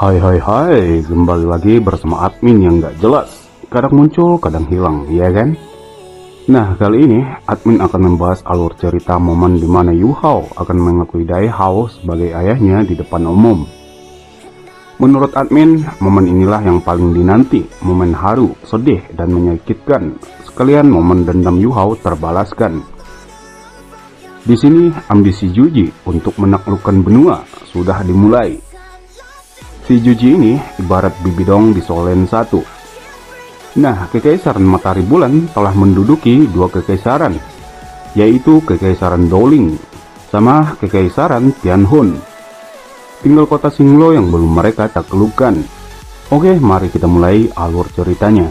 Hai hai hai, kembali lagi bersama admin yang gak jelas. Kadang muncul, kadang hilang, ya kan? Nah, kali ini admin akan membahas alur cerita momen dimana Yu Hao akan mengakui Dai Hao sebagai ayahnya di depan umum. Menurut admin, momen inilah yang paling dinanti, momen haru, sedih, dan menyakitkan. Sekalian momen dendam Yu Hao terbalaskan. Di sini, ambisi Juji untuk menaklukkan benua sudah dimulai. Si Juji ini ibarat bibidong di Solen 1. Nah, kekaisaran Matahari Bulan telah menduduki dua kekaisaran, yaitu kekaisaran Dowling sama kekaisaran Tianhun. Tinggal kota Xinglo yang belum mereka taklukkan. Oke, mari kita mulai alur ceritanya.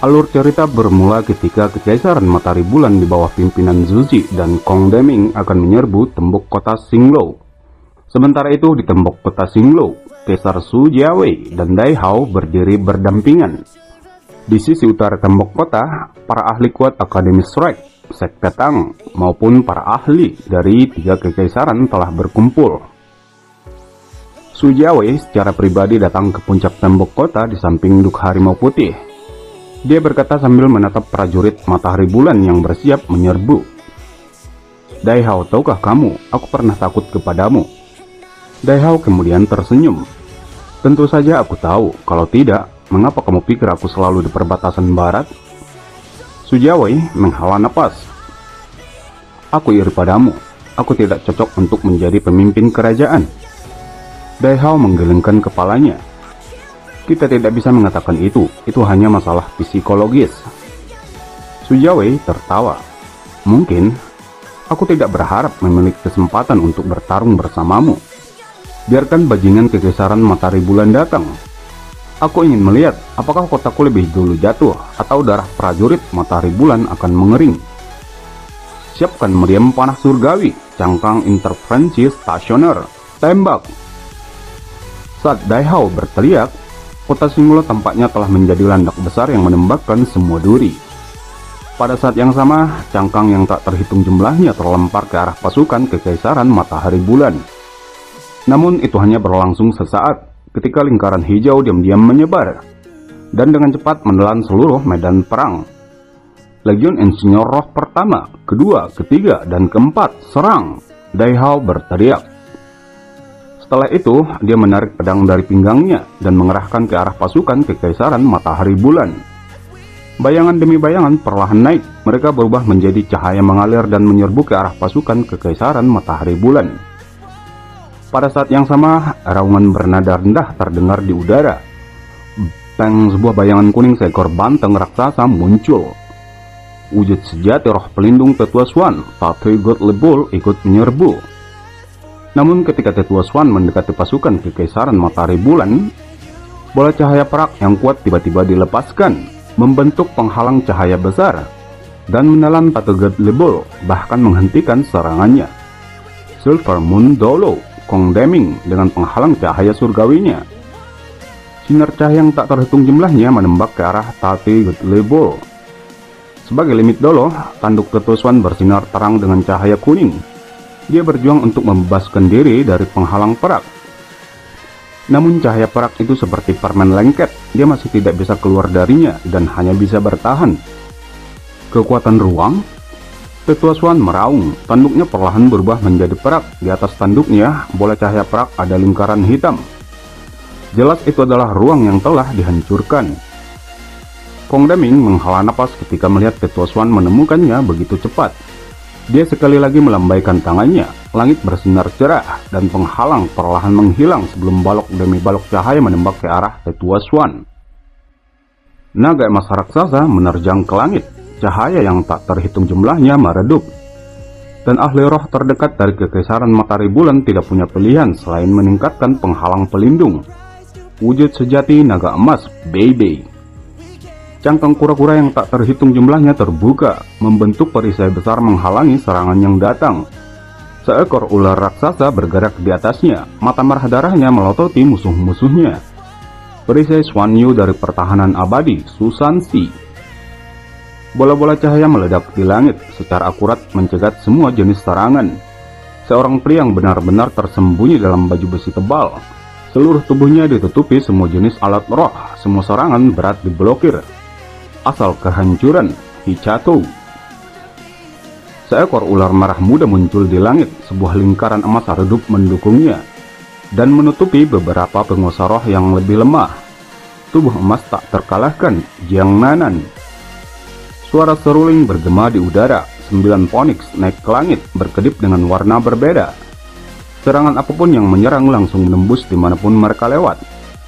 Alur cerita bermula ketika Kekaisaran Matahari Bulan di bawah pimpinan Zuzi dan Kong Deming akan menyerbu tembok kota Xinglo. Sementara itu di tembok kota Xinglo, Kaisar Su Jiawei dan Dai Hao berdiri berdampingan. Di sisi utara tembok kota, para ahli kuat Akademi Shrek, Sekte Tang, maupun para ahli dari tiga kekaisaran telah berkumpul. Su Jiawei secara pribadi datang ke puncak tembok kota di samping Duk Harimau Putih. Dia berkata sambil menatap prajurit Matahari Bulan yang bersiap menyerbu. Dai Hao, tahukah kamu, aku pernah takut kepadamu. Dai Hao kemudian tersenyum. Tentu saja aku tahu, kalau tidak, mengapa kamu pikir aku selalu di perbatasan barat? Su Jiawei menghela napas. Aku iri padamu, aku tidak cocok untuk menjadi pemimpin kerajaan. Dai Hao menggelengkan kepalanya. Kita tidak bisa mengatakan itu hanya masalah psikologis. Su Jiawei tertawa. Mungkin, aku tidak berharap memiliki kesempatan untuk bertarung bersamamu. Biarkan bajingan kekaisaran Matahari Bulan datang. Aku ingin melihat apakah kotaku lebih dulu jatuh atau darah prajurit Matahari Bulan akan mengering. Siapkan meriam panah surgawi, cangkang interferensi stasioner, tembak. Saat Dai Hao berteriak, kota Xinglo tampaknya telah menjadi landak besar yang menembakkan semua duri. Pada saat yang sama, cangkang yang tak terhitung jumlahnya terlempar ke arah pasukan Kekaisaran Matahari Bulan. Namun itu hanya berlangsung sesaat, ketika lingkaran hijau diam-diam menyebar, dan dengan cepat menelan seluruh medan perang. Legion Insinyur Roh pertama, kedua, ketiga, dan keempat, serang! Dai Hao berteriak. Setelah itu, dia menarik pedang dari pinggangnya dan mengerahkan ke arah pasukan Kekaisaran Matahari Bulan. Bayangan demi bayangan perlahan naik, mereka berubah menjadi cahaya mengalir dan menyerbu ke arah pasukan Kekaisaran Matahari Bulan. Pada saat yang sama, raungan bernada rendah terdengar di udara. Bang, sebuah bayangan kuning seekor banteng raksasa muncul. Wujud sejati roh pelindung Tetua Swan, Tatui God Lebul ikut menyerbu. Namun ketika Tetua Swan mendekati pasukan Kekaisaran Matahari Bulan, bola cahaya perak yang kuat tiba-tiba dilepaskan, membentuk penghalang cahaya besar, dan menelan Tatui God Lebul, bahkan menghentikan serangannya. Silver Moon Dolo, Kong Deming dengan penghalang cahaya surgawinya. Sinar cahaya yang tak terhitung jumlahnya menembak ke arah Tatui God Lebul. Sebagai limit Dolo, tanduk Tetua Swan bersinar terang dengan cahaya kuning. Dia berjuang untuk membebaskan diri dari penghalang perak. Namun cahaya perak itu seperti permen lengket, dia masih tidak bisa keluar darinya dan hanya bisa bertahan. Kekuatan ruang? Tetua Swan meraung, tanduknya perlahan berubah menjadi perak. Di atas tanduknya, bola cahaya perak ada lingkaran hitam. Jelas itu adalah ruang yang telah dihancurkan. Kong Deming menghela napas ketika melihat Tetua Swan menemukannya begitu cepat. Dia sekali lagi melambaikan tangannya, langit bersinar cerah, dan penghalang perlahan menghilang sebelum balok demi balok cahaya menembak ke arah Tetua Swan. Naga emas raksasa menerjang ke langit, cahaya yang tak terhitung jumlahnya meredup. Dan ahli roh terdekat dari Kekaisaran Matahari Bulan tidak punya pilihan selain meningkatkan penghalang pelindung. Wujud sejati naga emas, Bei Bei. Cangkang kura-kura yang tak terhitung jumlahnya terbuka, membentuk perisai besar menghalangi serangan yang datang. Seekor ular raksasa bergerak di atasnya, mata merah darahnya melototi musuh-musuhnya. Perisai Swanyu dari pertahanan abadi, Susansi. Bola-bola cahaya meledak di langit, secara akurat mencegat semua jenis serangan. Seorang pria yang benar-benar tersembunyi dalam baju besi tebal. Seluruh tubuhnya ditutupi semua jenis alat roh, semua serangan berat diblokir. Asal kehancuran, Hichato. Seekor ular merah muda muncul di langit, sebuah lingkaran emas redup mendukungnya, dan menutupi beberapa penguasa roh yang lebih lemah. Tubuh emas tak terkalahkan, Jiang Nanan. Suara seruling bergema di udara, 9 Phoenix naik ke langit, berkedip dengan warna berbeda. Serangan apapun yang menyerang langsung menembus dimanapun mereka lewat.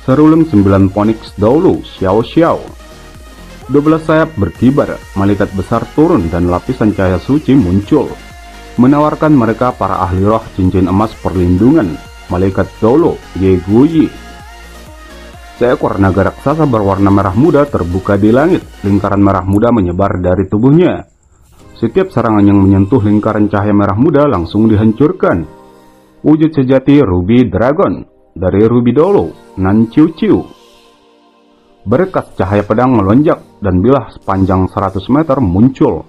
Seruling 9 Phoenix dahulu, Xiao Xiao. 12 sayap berkibar, malaikat besar turun dan lapisan cahaya suci muncul, menawarkan mereka para ahli roh cincin emas perlindungan, malaikat Dolo, Ye Guyi. Seekor naga raksasa berwarna merah muda terbuka di langit, lingkaran merah muda menyebar dari tubuhnya. Setiap serangan yang menyentuh lingkaran cahaya merah muda langsung dihancurkan. Wujud sejati Ruby Dragon, dari Ruby Dolo, Nan Ciu Ciu. Berkas cahaya pedang melonjak dan bilah sepanjang 100 meter muncul.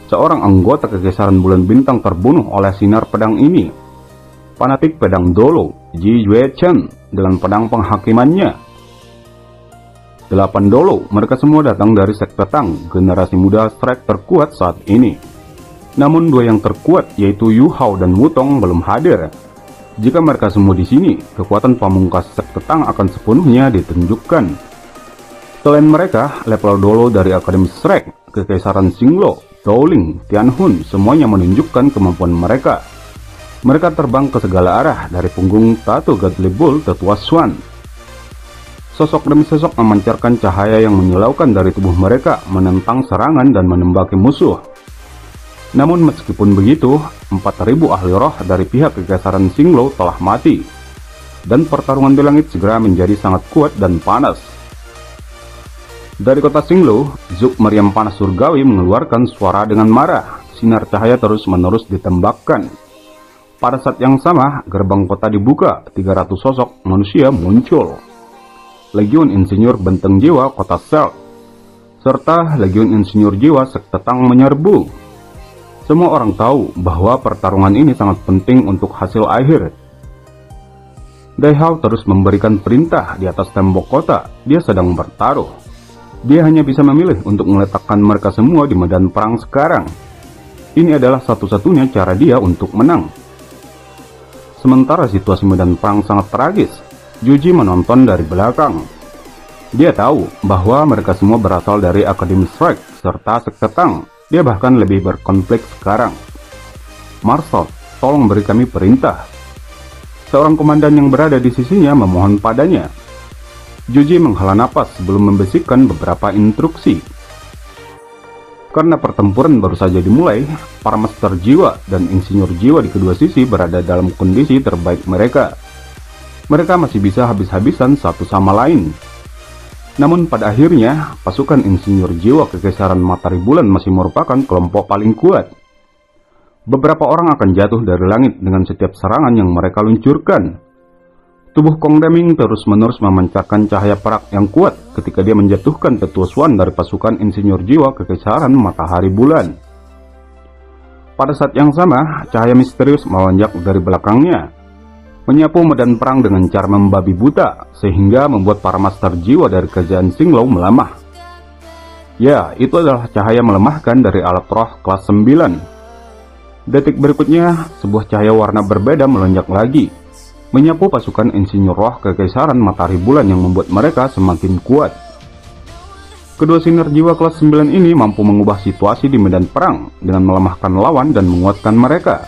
Seorang anggota kekaisaran bulan bintang terbunuh oleh sinar pedang ini. Fanatik pedang Dolo, Ji Yue Chen, dengan pedang penghakimannya. 8 Dolo, mereka semua datang dari sekte Tang, generasi muda strike terkuat saat ini. Namun dua yang terkuat yaitu Yu Hao dan Wu Tong belum hadir. Jika mereka semua di sini, kekuatan pamungkas sekte Tang akan sepenuhnya ditunjukkan. Selain mereka, level Dolo dari Akademi Shrek, Kekaisaran Xinglo, Dowling, Tianhun, semuanya menunjukkan kemampuan mereka. Mereka terbang ke segala arah, dari punggung Tato Godly Bull Tetua Swan. Sosok demi sosok memancarkan cahaya yang menyilaukan dari tubuh mereka, menentang serangan dan menembaki musuh. Namun meskipun begitu, 4.000 ahli roh dari pihak Kekaisaran Xinglo telah mati. Dan pertarungan di langit segera menjadi sangat kuat dan panas. Dari kota Xinglo, Zuk meriam panas surgawi mengeluarkan suara dengan marah. Sinar cahaya terus-menerus ditembakkan. Pada saat yang sama, gerbang kota dibuka, 300 sosok manusia muncul. Legiun Insinyur Benteng Jiwa Kota Sel, serta Legiun Insinyur Jiwa Sekte Tang menyerbu. Semua orang tahu bahwa pertarungan ini sangat penting untuk hasil akhir. Dai Hao terus memberikan perintah di atas tembok kota. Dia sedang bertaruh. Dia hanya bisa memilih untuk meletakkan mereka semua di medan perang sekarang. Ini adalah satu-satunya cara dia untuk menang. Sementara situasi medan perang sangat tragis, Juji menonton dari belakang. Dia tahu bahwa mereka semua berasal dari Akademi Shrek serta Sekte Tang. Dia bahkan lebih berkonflik sekarang. Marshal, tolong beri kami perintah. Seorang komandan yang berada di sisinya memohon padanya. Juji menghela napas sebelum membisikkan beberapa instruksi. Karena pertempuran baru saja dimulai, para master jiwa dan insinyur jiwa di kedua sisi berada dalam kondisi terbaik mereka. Mereka masih bisa habis-habisan satu sama lain. Namun pada akhirnya, pasukan insinyur jiwa Kekaisaran Matahari Bulan masih merupakan kelompok paling kuat. Beberapa orang akan jatuh dari langit dengan setiap serangan yang mereka luncurkan. Tubuh Kong Deming terus-menerus memancarkan cahaya perak yang kuat ketika dia menjatuhkan Tetua Swan dari pasukan insinyur jiwa Kekaisaran Matahari Bulan. Pada saat yang sama, cahaya misterius melonjak dari belakangnya, menyapu medan perang dengan cara membabi buta, sehingga membuat para master jiwa dari kerajaan Xinglo melemah. Ya, itu adalah cahaya melemahkan dari alat roh kelas 9. Detik berikutnya, sebuah cahaya warna berbeda melonjak lagi, menyapu pasukan insinyur roh Kekaisaran Matahari Bulan yang membuat mereka semakin kuat. Kedua sinar jiwa kelas 9 ini mampu mengubah situasi di medan perang dengan melemahkan lawan dan menguatkan mereka.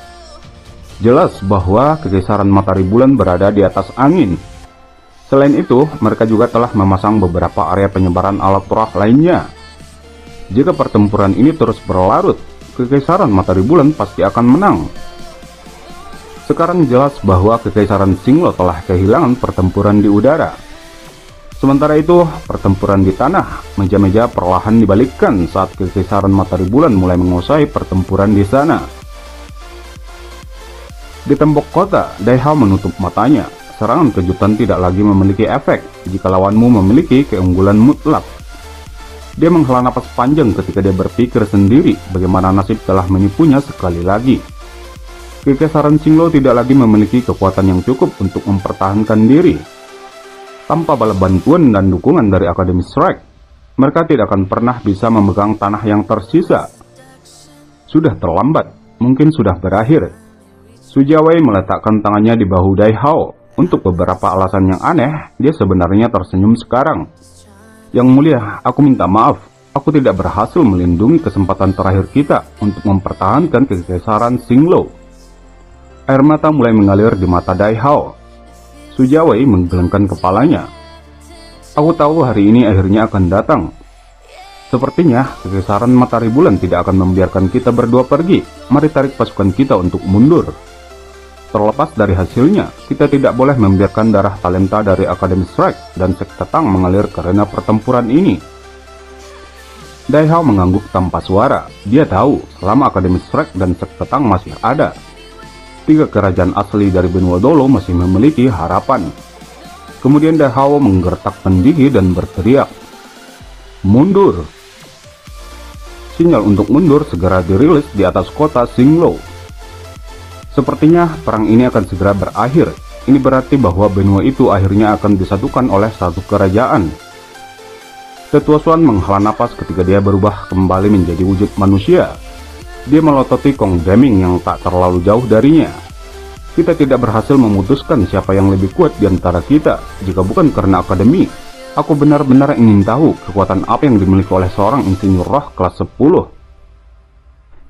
Jelas bahwa Kekaisaran Matahari Bulan berada di atas angin. Selain itu, mereka juga telah memasang beberapa area penyebaran alat roh lainnya. Jika pertempuran ini terus berlarut, Kekaisaran Matahari Bulan pasti akan menang. Sekarang jelas bahwa Kekaisaran Xinglo telah kehilangan pertempuran di udara. Sementara itu, pertempuran di tanah, meja-meja perlahan dibalikkan saat Kekaisaran Matahari Bulan mulai menguasai pertempuran di sana. Di tembok kota, Dai Hao menutup matanya. Serangan kejutan tidak lagi memiliki efek jika lawanmu memiliki keunggulan mutlak. Dia menghela napas panjang ketika dia berpikir sendiri bagaimana nasib telah menipunya sekali lagi. Kekaisaran Xinglo tidak lagi memiliki kekuatan yang cukup untuk mempertahankan diri. Tanpa bala bantuan dan dukungan dari Akademi Strike, mereka tidak akan pernah bisa memegang tanah yang tersisa. Sudah terlambat, mungkin sudah berakhir. Su Jiawei meletakkan tangannya di bahu Dai Hao. Untuk beberapa alasan yang aneh, dia sebenarnya tersenyum sekarang. Yang mulia, aku minta maaf. Aku tidak berhasil melindungi kesempatan terakhir kita untuk mempertahankan Kekaisaran Xinglo. Air mata mulai mengalir di mata Dai Hao. Su Jiawei menggelengkan kepalanya. Aku tahu hari ini akhirnya akan datang. Sepertinya Kekaisaran Matahari Bulan tidak akan membiarkan kita berdua pergi. Mari tarik pasukan kita untuk mundur. Terlepas dari hasilnya, kita tidak boleh membiarkan darah talenta dari Akademi Strike dan Sekte Tang mengalir karena pertempuran ini. Dai Hao mengangguk tanpa suara. Dia tahu selama Akademi Strike dan Sekte Tang masih ada, 3 kerajaan asli dari benua Dolo masih memiliki harapan. Kemudian Dai Hao menggertakkan gigi dan berteriak, "Mundur!" Sinyal untuk mundur segera dirilis di atas kota Xinglo. Sepertinya perang ini akan segera berakhir. Ini berarti bahwa benua itu akhirnya akan disatukan oleh satu kerajaan. Tetua Xuan menghela napas ketika dia berubah kembali menjadi wujud manusia. Dia melototi Kong Deming yang tak terlalu jauh darinya. Kita tidak berhasil memutuskan siapa yang lebih kuat di antara kita. Jika bukan karena akademi, aku benar-benar ingin tahu kekuatan apa yang dimiliki oleh seorang insinyur roh kelas 10.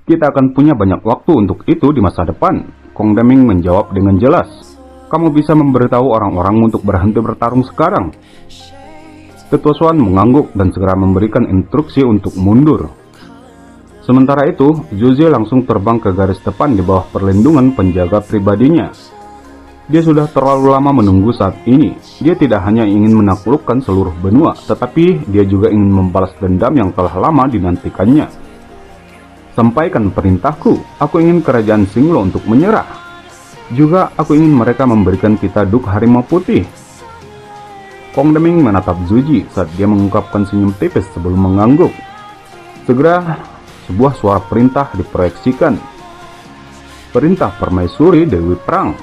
Kita akan punya banyak waktu untuk itu di masa depan. Kong Deming menjawab dengan jelas. Kamu bisa memberitahu orang-orang untuk berhenti bertarung sekarang. Tetua Xuan mengangguk dan segera memberikan instruksi untuk mundur. Sementara itu, Zhu Zi langsung terbang ke garis depan di bawah perlindungan penjaga pribadinya. Dia sudah terlalu lama menunggu saat ini. Dia tidak hanya ingin menaklukkan seluruh benua, tetapi dia juga ingin membalas dendam yang telah lama dinantikannya. Sampaikan perintahku, aku ingin kerajaan Xinglo untuk menyerah. Juga aku ingin mereka memberikan kita duk harimau putih. Kong Deming menatap Zhu Zi saat dia mengungkapkan senyum tipis sebelum mengangguk. Segera, sebuah suara perintah diproyeksikan. Perintah Permaisuri Dewi Perang.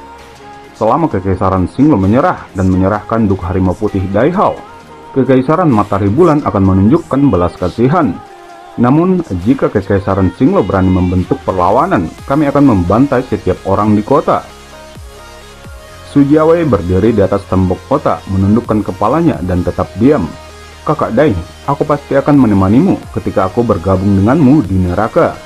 Selama Kekaisaran Xinglo menyerah dan menyerahkan duk harimau putih Dai Hao, Kekaisaran Matahari Bulan akan menunjukkan belas kasihan. Namun, jika Kekaisaran Xinglo berani membentuk perlawanan, kami akan membantai setiap orang di kota. Su Jiawei berdiri di atas tembok kota, menundukkan kepalanya dan tetap diam. Kakak Dai, aku pasti akan menemanimu ketika aku bergabung denganmu di neraka.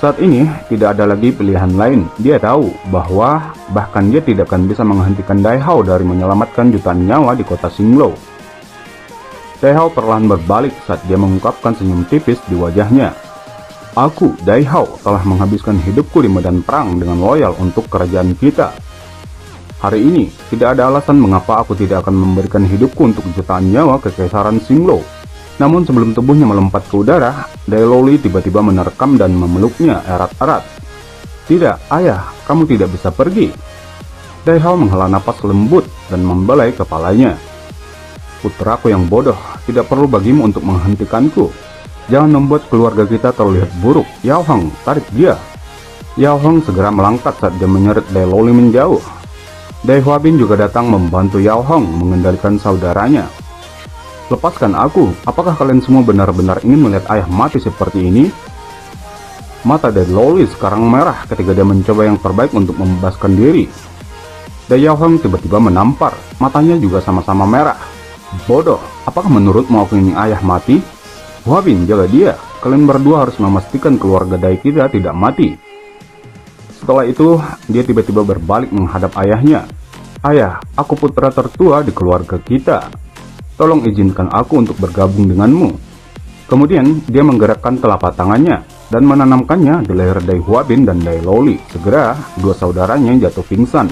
Saat ini, tidak ada lagi pilihan lain. Dia tahu bahwa bahkan dia tidak akan bisa menghentikan Dai Hao dari menyelamatkan jutaan nyawa di kota Xinglo. Dai Hao perlahan berbalik saat dia mengungkapkan senyum tipis di wajahnya. Aku, Dai Hao, telah menghabiskan hidupku di medan perang dengan loyal untuk kerajaan kita. Hari ini, tidak ada alasan mengapa aku tidak akan memberikan hidupku untuk jutaan nyawa Kekaisaran Xinglo. Namun sebelum tubuhnya melompat ke udara, Dai Loli tiba-tiba menerkam dan memeluknya erat-erat. Tidak, ayah, kamu tidak bisa pergi. Dai Hao menghela napas lembut dan membelai kepalanya. Putraku yang bodoh, tidak perlu bagimu untuk menghentikanku. Jangan membuat keluarga kita terlihat buruk. Yao Hong, tarik dia. Yao Hong segera melangkah saat dia menyeret Dai Loli menjauh. Dai Huabin juga datang membantu Yao Hong mengendalikan saudaranya. Lepaskan aku, apakah kalian semua benar-benar ingin melihat ayah mati seperti ini? Mata Dai Loli sekarang merah ketika dia mencoba yang terbaik untuk membebaskan diri. Dai Yao Hong tiba-tiba menampar, matanya juga sama-sama merah. Bodoh, apakah menurutmu aku ingin ayah mati? Huabin, jaga dia. Kalian berdua harus memastikan keluarga Dai kita tidak mati. Setelah itu, dia tiba-tiba berbalik menghadap ayahnya. Ayah, aku putra tertua di keluarga kita. Tolong izinkan aku untuk bergabung denganmu. Kemudian, dia menggerakkan telapak tangannya dan menanamkannya di leher Dai Huabin dan Dai Loli. Segera, dua saudaranya jatuh pingsan.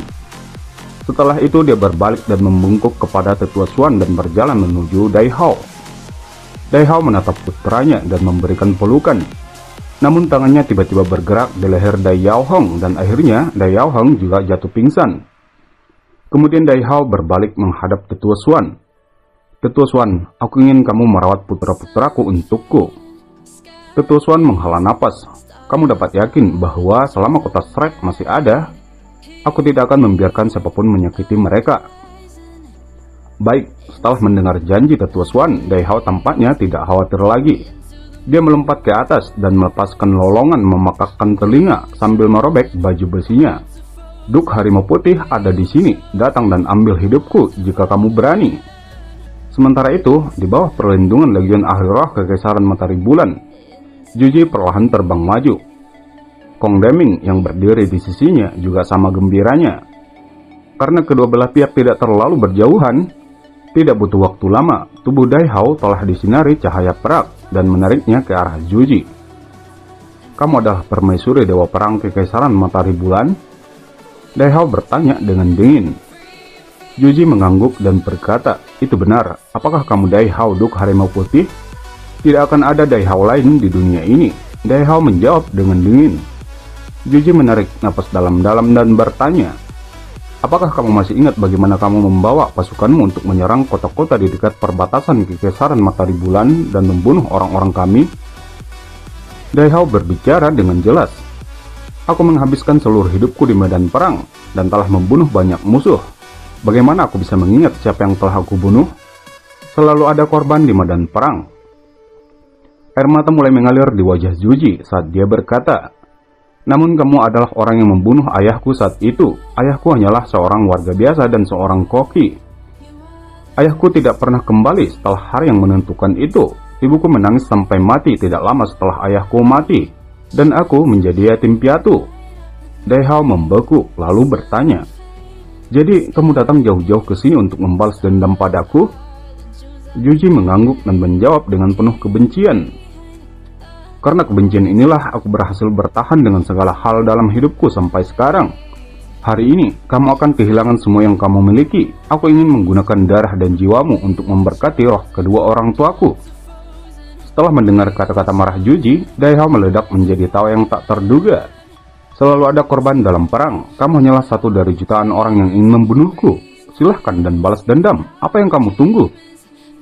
Setelah itu dia berbalik dan membungkuk kepada Tetua Xuan dan berjalan menuju Dai Hao. Dai Hao menatap putranya dan memberikan pelukan. Namun tangannya tiba-tiba bergerak di leher Dai Yao Hong dan akhirnya Dai Yao Hong juga jatuh pingsan. Kemudian Dai Hao berbalik menghadap Tetua Xuan. Tetua Xuan, aku ingin kamu merawat putra-putraku untukku. Tetua Xuan menghela napas. Kamu dapat yakin bahwa selama kota Shrek masih ada, aku tidak akan membiarkan siapapun menyakiti mereka. Baik, setelah mendengar janji Tetua Xuan, Dai Hao tampaknya tidak khawatir lagi. Dia melompat ke atas dan melepaskan lolongan memakakkan telinga sambil merobek baju besinya. Duk Harimau Putih ada di sini, datang dan ambil hidupku jika kamu berani. Sementara itu, di bawah perlindungan Legiun Ahli Roh Kekaisaran Matahari Bulan, Juji perlahan terbang maju. Kong Deming yang berdiri di sisinya juga sama gembiranya. Karena kedua belah pihak tidak terlalu berjauhan, tidak butuh waktu lama, tubuh Dai Hao telah disinari cahaya perak dan menariknya ke arah Juji. Kamu adalah permaisuri Dewa Perang Kekaisaran Matahari Bulan? Dai Hao bertanya dengan dingin. Juji mengangguk dan berkata, itu benar, apakah kamu Dai Hao Duk Harimau Putih? Tidak akan ada Dai Hao lain di dunia ini. Dai Hao menjawab dengan dingin. Juji menarik napas dalam-dalam dan bertanya, apakah kamu masih ingat bagaimana kamu membawa pasukanmu untuk menyerang kota-kota di dekat perbatasan Kekaisaran Matahari Bulan dan membunuh orang-orang kami? Dai Hao berbicara dengan jelas. Aku menghabiskan seluruh hidupku di medan perang dan telah membunuh banyak musuh. Bagaimana aku bisa mengingat siapa yang telah aku bunuh? Selalu ada korban di medan perang. Air mata mulai mengalir di wajah Juji saat dia berkata, namun kamu adalah orang yang membunuh ayahku saat itu. Ayahku hanyalah seorang warga biasa dan seorang koki. Ayahku tidak pernah kembali setelah hari yang menentukan itu. Ibuku menangis sampai mati tidak lama setelah ayahku mati. Dan aku menjadi yatim piatu. Dai Hao membeku lalu bertanya, jadi kamu datang jauh-jauh ke sini untuk membalas dendam padaku? Juji mengangguk dan menjawab dengan penuh kebencian. Karena kebencian inilah aku berhasil bertahan dengan segala hal dalam hidupku sampai sekarang. Hari ini kamu akan kehilangan semua yang kamu miliki. Aku ingin menggunakan darah dan jiwamu untuk memberkati roh kedua orang tuaku. Setelah mendengar kata-kata marah Juji, Dai Hao meledak menjadi tawa yang tak terduga. Selalu ada korban dalam perang. Kamu hanyalah satu dari jutaan orang yang ingin membunuhku. Silahkan dan balas dendam. Apa yang kamu tunggu?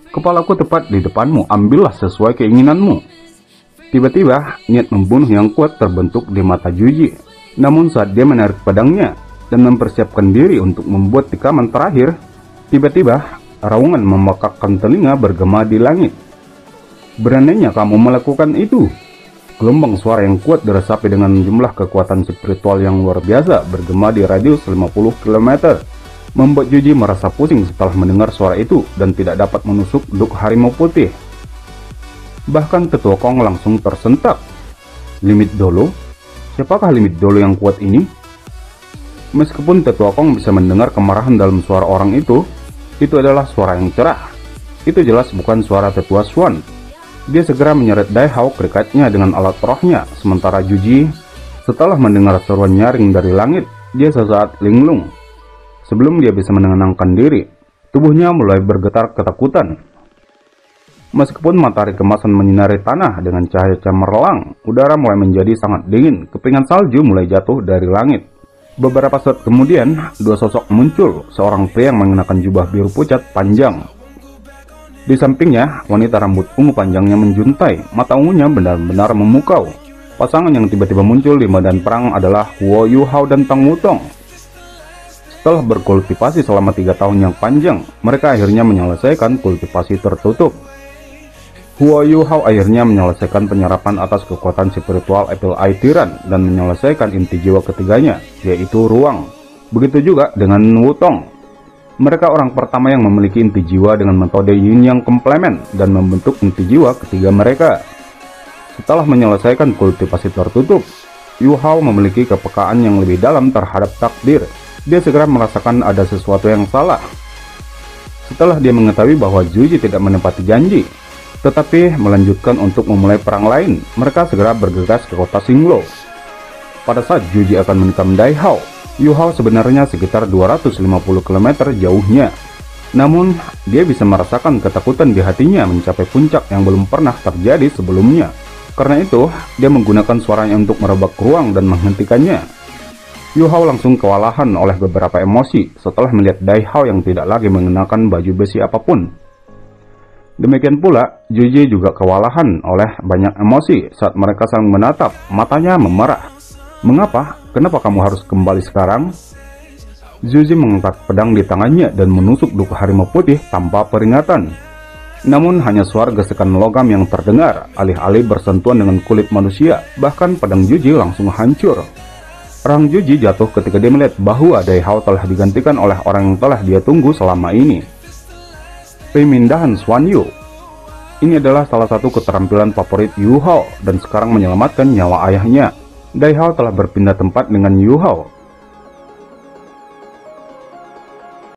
Kepalaku tepat di depanmu. Ambillah sesuai keinginanmu. Tiba-tiba, niat membunuh yang kuat terbentuk di mata Juji. Namun saat dia menarik pedangnya dan mempersiapkan diri untuk membuat tikaman terakhir, tiba-tiba raungan memakakkan telinga bergema di langit. Beraninya kamu melakukan itu? Gelombang suara yang kuat diresapi dengan jumlah kekuatan spiritual yang luar biasa bergema di radius 50 km. Membuat Juji merasa pusing setelah mendengar suara itu dan tidak dapat menusuk Duk Harimau Putih. Bahkan Tetua Kong langsung tersentak. Limit Dolo? Siapakah Limit Dolo yang kuat ini? Meskipun Tetua Kong bisa mendengar kemarahan dalam suara orang itu adalah suara yang cerah. Itu jelas bukan suara Tetua Xuan. Dia segera menyeret Dai Hao kerikatnya dengan alat rohnya, sementara Juji, setelah mendengar seruan nyaring dari langit, dia sesaat linglung. Sebelum dia bisa menenangkan diri, tubuhnya mulai bergetar ketakutan. Meskipun matahari kemasan menyinari tanah dengan cahaya cemerlang, udara mulai menjadi sangat dingin, kepingan salju mulai jatuh dari langit. Beberapa saat kemudian, dua sosok muncul, seorang pria yang mengenakan jubah biru pucat panjang. Di sampingnya, wanita rambut ungu panjangnya menjuntai, mata ungunya benar-benar memukau. Pasangan yang tiba-tiba muncul di medan perang adalah Huo Yu Hao dan Tang Wutong. Setelah berkultivasi selama 3 tahun yang panjang, mereka akhirnya menyelesaikan kultivasi tertutup. Huo Yu Hao akhirnya menyelesaikan penyerapan atas kekuatan spiritual Apple Eye Tiran dan menyelesaikan inti jiwa ketiganya, yaitu ruang. Begitu juga dengan Wutong. Mereka orang pertama yang memiliki inti jiwa dengan metode Yin Yang komplemen dan membentuk inti jiwa ketiga mereka. Setelah menyelesaikan kultivasi tertutup, Yu Hao memiliki kepekaan yang lebih dalam terhadap takdir. Dia segera merasakan ada sesuatu yang salah. Setelah dia mengetahui bahwa Juji tidak menepati janji, tetapi melanjutkan untuk memulai perang lain, mereka segera bergegas ke kota Xinglo. Pada saat Juji akan menikam Dai Hao, Yu Hao sebenarnya sekitar 250 km jauhnya. Namun, dia bisa merasakan ketakutan di hatinya mencapai puncak yang belum pernah terjadi sebelumnya. Karena itu, dia menggunakan suaranya untuk merebak ruang dan menghentikannya. Yu Hao langsung kewalahan oleh beberapa emosi setelah melihat Dai Hao yang tidak lagi mengenakan baju besi apapun. Demikian pula, Juji juga kewalahan oleh banyak emosi saat mereka saling menatap, matanya memerah. Mengapa? Kenapa kamu harus kembali sekarang? Zuzi mengangkat pedang di tangannya dan menusuk duku harimau putih tanpa peringatan. Namun hanya suara gesekan logam yang terdengar, alih-alih bersentuhan dengan kulit manusia, bahkan pedang Juji langsung hancur. Rang Juji jatuh ketika dia melihat bahwa Dai Hao telah digantikan oleh orang yang telah dia tunggu selama ini. Pemindahan Xuan Yu. Ini adalah salah satu keterampilan favorit Yu Hao dan sekarang menyelamatkan nyawa ayahnya. Dai Hao telah berpindah tempat dengan Yu Hao.